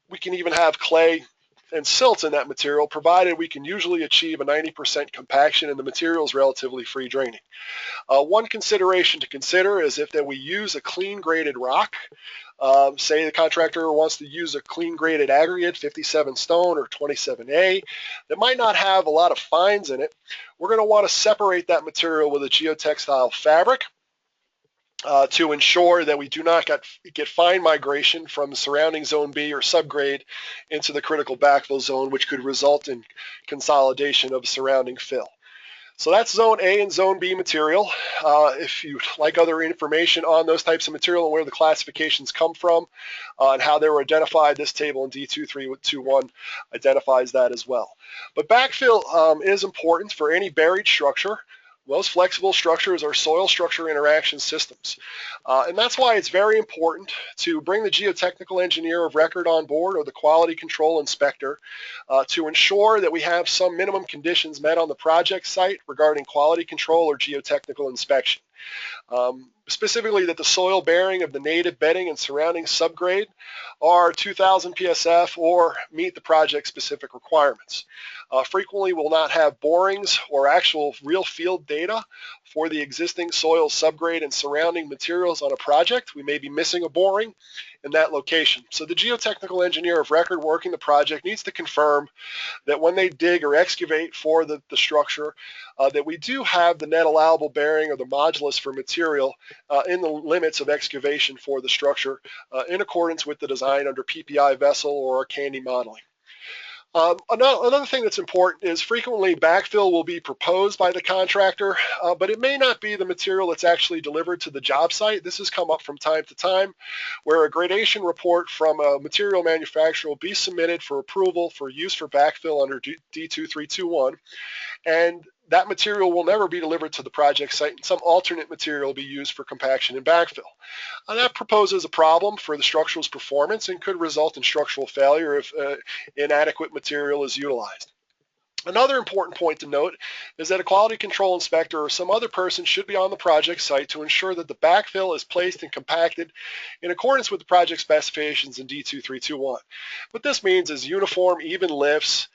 We can even have clay and silt in that material, provided we can usually achieve a 90% compaction and the material is relatively free draining. One consideration to consider is if that we use a clean graded rock. Say the contractor wants to use a clean graded aggregate, 57 stone or 27A, that might not have a lot of fines in it. We're going to want to separate that material with a geotextile fabric to ensure that we do not get fine migration from the surrounding zone B or subgrade into the critical backfill zone, which could result in consolidation of surrounding fill. So that's zone A and zone B material. If you'd like other information on those types of material and where the classifications come from and how they were identified, this table in D2321 identifies that as well. But backfill is important for any buried structure. Most flexible structures are soil structure interaction systems. And that's why it's very important to bring the geotechnical engineer of record on board or the quality control inspector to ensure that we have some minimum conditions met on the project site regarding quality control or geotechnical inspection. Specifically that the soil bearing of the native bedding and surrounding subgrade are 2,000 PSF or meet the project specific requirements. Frequently we'll not have borings or actual real field data for the existing soil subgrade and surrounding materials on a project. We may be missing a boring in that location. So the geotechnical engineer of record working the project needs to confirm that when they dig or excavate for the structure, that we do have the net allowable bearing or the modulus for material in the limits of excavation for the structure in accordance with the design under PPI vessel or Candy modeling. Another thing that's important is frequently backfill will be proposed by the contractor, but it may not be the material that's actually delivered to the job site. This has come up from time to time where a gradation report from a material manufacturer will be submitted for approval for use for backfill under D2321, and that material will never be delivered to the project site, and some alternate material will be used for compaction and backfill. And that proposes a problem for the structural's performance and could result in structural failure if inadequate material is utilized. Another important point to note is that a quality control inspector or some other person should be on the project site to ensure that the backfill is placed and compacted in accordance with the project specifications in D2321. What this means is uniform, even lifts,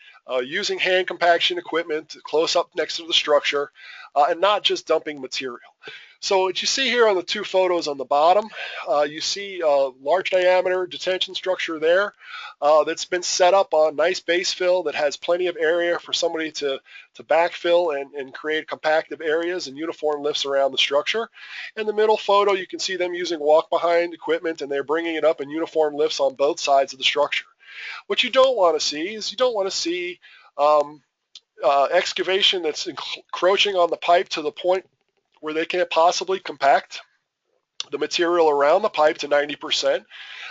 using hand compaction equipment close up next to the structure, and not just dumping material. So what you see here on the two photos on the bottom, you see a large diameter detention structure there that's been set up on nice base fill that has plenty of area for somebody to backfill and create compactive areas and uniform lifts around the structure. In the middle photo, you can see them using walk-behind equipment, and they're bringing it up in uniform lifts on both sides of the structure. What you don't want to see is you don't want to see excavation that's encroaching on the pipe to the point where they can't possibly compact the material around the pipe to 90%,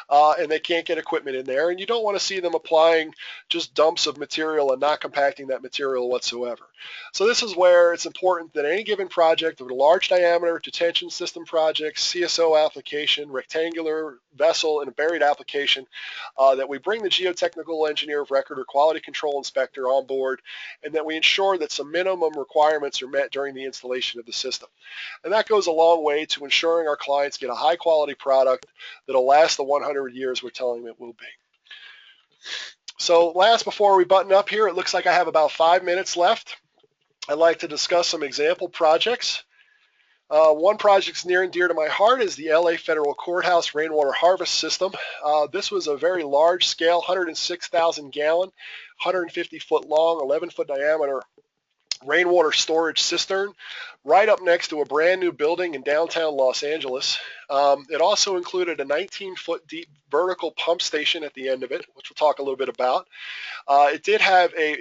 and they can't get equipment in there. And you don't want to see them applying just dumps of material and not compacting that material whatsoever. So this is where it's important that any given project of a large diameter detention system project, CSO application, rectangular vessel, and a buried application, that we bring the geotechnical engineer of record or quality control inspector on board, and that we ensure that some minimum requirements are met during the installation of the system. And that goes a long way to ensuring our clients get a high quality product that'll last the 100 years we're telling them it will be. So last, before we button up here, it looks like I have about 5 minutes left. I'd like to discuss some example projects. One project near and dear to my heart is the LA Federal Courthouse Rainwater Harvest System. This was a very large scale, 106,000 gallon, 150 foot long, 11 foot diameter rainwater storage cistern right up next to a brand new building in downtown Los Angeles. It also included a 19-foot deep vertical pump station at the end of it, which we'll talk a little bit about. It did have a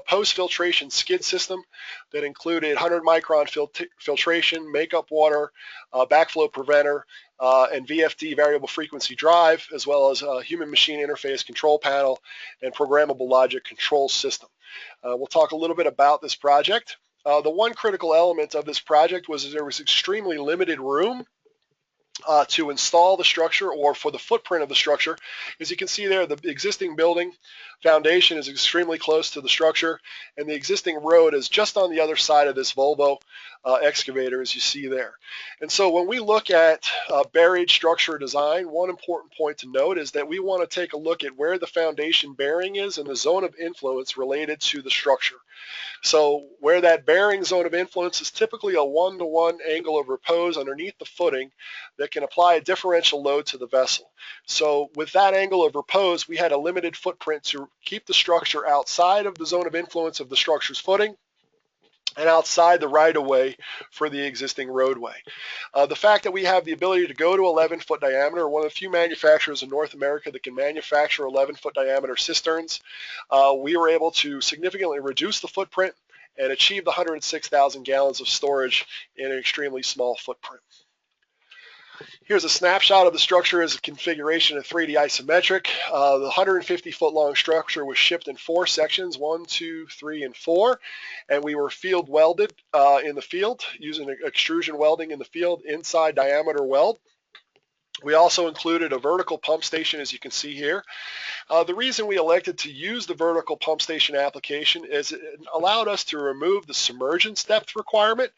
post-filtration skid system that included 100 micron filtration, makeup water, backflow preventer, and VFD variable frequency drive, as well as a human machine interface control panel and programmable logic control system. We'll talk a little bit about this project. The one critical element of this project was that there was extremely limited room to install the structure, or for the footprint of the structure. As you can see there, the existing building foundation is extremely close to the structure, and the existing road is just on the other side of this Volvo excavator, as you see there. And so when we look at buried structure design, one important point to note is that we want to take a look at where the foundation bearing is and the zone of influence related to the structure. So where that bearing zone of influence is typically a 1-to-1 angle of repose underneath the footing that can apply a differential load to the vessel. So with that angle of repose, we had a limited footprint to keep the structure outside of the zone of influence of the structure's footing and outside the right-of-way for the existing roadway. The fact that we have the ability to go to 11-foot diameter, one of the few manufacturers in North America that can manufacture 11-foot diameter cisterns, we were able to significantly reduce the footprint and achieve the 106,000 gallons of storage in an extremely small footprint. Here's a snapshot of the structure as a configuration of 3D isometric. The 150-foot long structure was shipped in 4 sections, 1, 2, 3, and 4, and we were field welded in the field using extrusion welding in the field, inside diameter weld. We also included a vertical pump station, as you can see here. The reason we elected to use the vertical pump station application is it allowed us to remove the submergence depth requirement.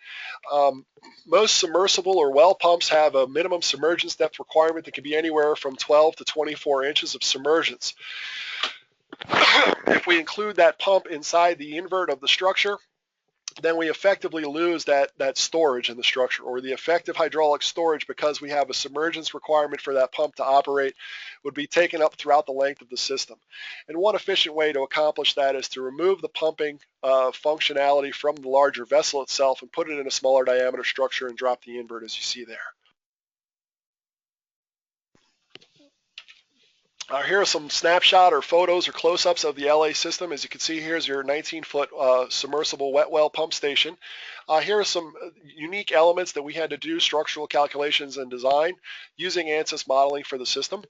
Most submersible or well pumps have a minimum submergence depth requirement that can be anywhere from 12 to 24 inches of submergence. If we include that pump inside the invert of the structure, then we effectively lose that storage in the structure, or the effective hydraulic storage, because we have a submergence requirement for that pump to operate, would be taken up throughout the length of the system. And one efficient way to accomplish that is to remove the pumping functionality from the larger vessel itself and put it in a smaller diameter structure and drop the invert, as you see there. Here are some snapshot or photos or close-ups of the LA system. As you can see, here's your 19-foot submersible wet well pump station. Here are some unique elements that we had to do structural calculations and design using ANSYS modeling for the system,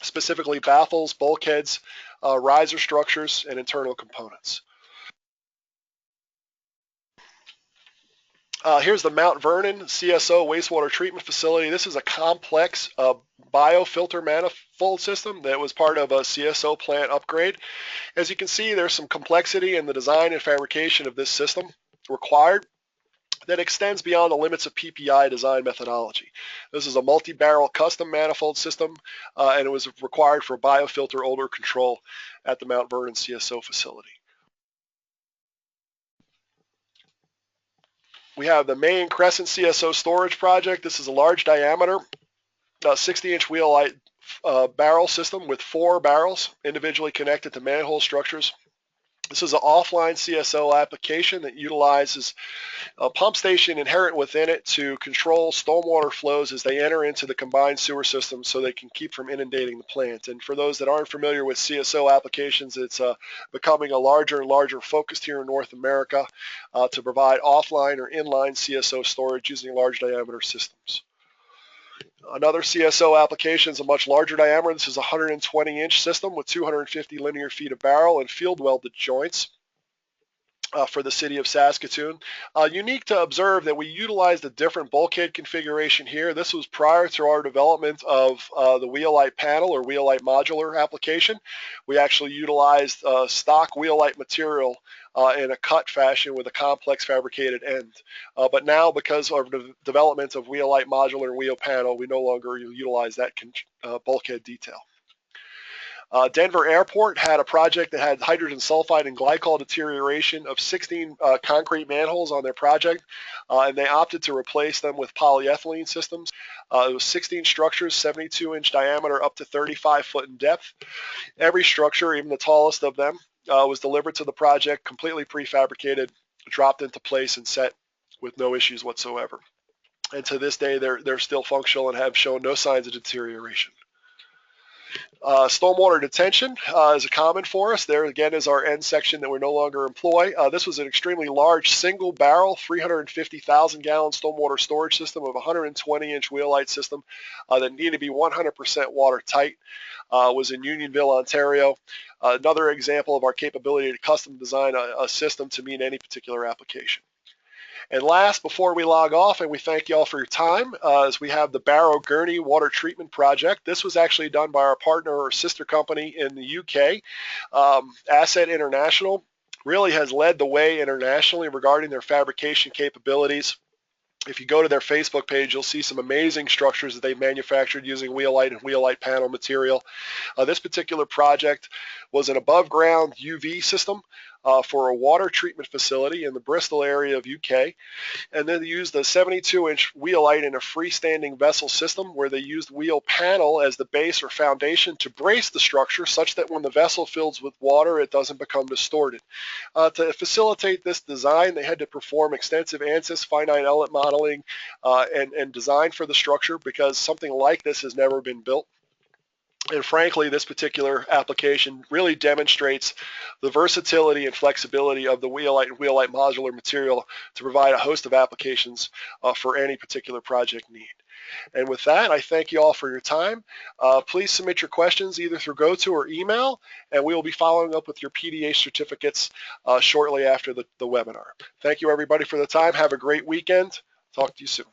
specifically baffles, bulkheads, riser structures, and internal components. Here's the Mount Vernon CSO wastewater treatment facility. This is a complex biofilter manifold system that was part of a CSO plant upgrade. As you can see, there's some complexity in the design and fabrication of this system required that extends beyond the limits of PPI design methodology. This is a multi-barrel custom manifold system, and it was required for biofilter odor control at the Mount Vernon CSO facility. We have the Main Crescent CSO storage project. This is a large diameter, 60-inch Weholite barrel system with 4 barrels individually connected to manhole structures. This is an offline CSO application that utilizes a pump station inherent within it to control stormwater flows as they enter into the combined sewer system so they can keep from inundating the plant. And for those that aren't familiar with CSO applications, it's becoming a larger and larger focus here in North America to provide offline or inline CSO storage using large diameter systems. Another CSO application is a much larger diameter. This is a 120-inch system with 250 linear feet of barrel and field welded joints for the city of Saskatoon. Unique to observe that we utilized a different bulkhead configuration here. This was prior to our development of the Weholite panel or Weholite modular application. We actually utilized stock Weholite material in a cut fashion with a complex fabricated end. But now, because of the development of Weholite modular and Wehopanel, we no longer utilize that bulkhead detail. Denver Airport had a project that had hydrogen sulfide and glycol deterioration of 16 concrete manholes on their project, and they opted to replace them with polyethylene systems. It was 16 structures, 72-inch diameter, up to 35 foot in depth. Every structure, even the tallest of them, was delivered to the project completely prefabricated, dropped into place, and set with no issues whatsoever. And to this day, they're still functional and have shown no signs of deterioration. Stormwater detention is a common for us. There again is our end section that we no longer employ. This was an extremely large single barrel, 350,000 gallon stormwater storage system of a 120-inch Weholite system that needed to be 100% watertight. Was in Unionville, Ontario. Another example of our capability to custom design a system to meet any particular application. And last, before we log off, and we thank you all for your time, as we have the Barrow Gurney Water Treatment Project. This was actually done by our partner or sister company in the UK. Asset International really has led the way internationally regarding their fabrication capabilities. If you go to their Facebook page, you'll see some amazing structures that they've manufactured using Weholite and Wehopanel material. This particular project was an above-ground UV system for a water treatment facility in the Bristol area of UK, and then they used a 72-inch Weholite in a freestanding vessel system where they used Wehopanel as the base or foundation to brace the structure such that when the vessel fills with water, it doesn't become distorted. To facilitate this design, they had to perform extensive ANSYS finite element modeling and design for the structure because something like this has never been built. And frankly, this particular application really demonstrates the versatility and flexibility of the Weholite and Weholite modular material to provide a host of applications for any particular project need. And with that, I thank you all for your time. Please submit your questions either through GoTo or email, and we will be following up with your PDA certificates shortly after the webinar. Thank you, everybody, for the time. Have a great weekend. Talk to you soon.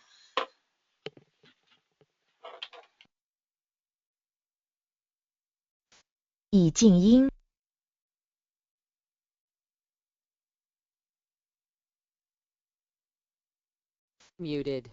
Muted.